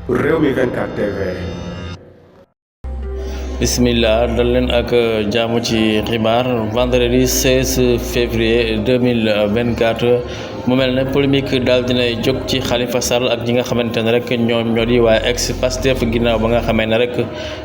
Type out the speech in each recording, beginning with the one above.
Rewmi 24 TV. bismillah dal leen ak jaamu ci xibaar vendredi 16 février 2024 mu mel ne polémique daal dinay jóg ci Khalifa Sall ak ñi nga xamante ne rek ñoom ñoo di waaye ex Pastef ginnaaw ba nga xamee ne rek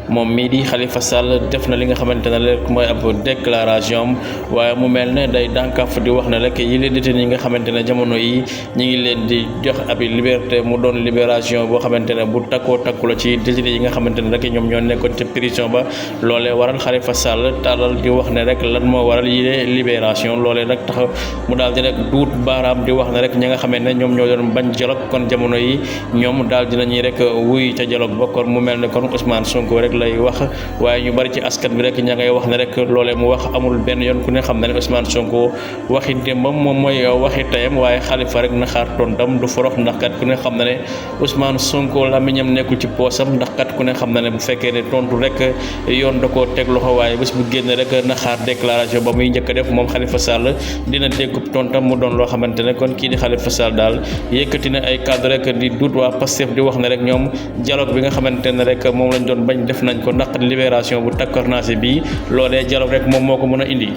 moom mii di Khalifa Sall def na li nga xamante ne rek mooy ab déclaration am waaye mu mel ne day dànkaf di wax ne rek yi leen détenu yi nga xamante ne jamono yi ñi ngi leen di jox ab liberté mu doon libération boo xamante ne bu takkoo takku la ci détenu yi nga xamante ne rek ñoom ñoo nekkoon ca prison ba loolee waral Khalifa Sall tàllal di wax ne rek lan moo waral yile libération loolee nag tax mu daal di rek duut baaraam di wax ne rek ñi nga xamee ne ñoom ñoo doon bañ dialogue kon jamono yi ñoom daal dinañuy rek wuy ca dialogue ba kon mu mel ne kon Ousmane Sonko rek lay wax waaye ñu bari ci askan bi rek ña ngay wax ne rek loolee mu wax amul benn yoon ku ne xam ne ne Ousmane Sonko waxi démbam moom mooy waxi tayam waaye Khalifa rek na xaar tontam du forox ndax kat ku ne xam na ne Ousmane Sonko làmmiñam nekkul ci poosam ndax kat ku ne xam na ne bu fekkee ne tontu rek yoon da koo teg loxo waaye bés bu génn rek na xaar déclaration ba muy njëkk a def moom Khalifa Sall dina déggub tontam mu doon loo xamante ne kon kii di Khalifa Sall daal yëkkati na ay cadre rek di duut waa Pastef di wax ne rek ñoom dialogue bi nga xamante ne rek moom lañ doon bañ def nañ ko ndax libération bu takkarnaase bii loolee dialogue rek moom moo ko mën a indi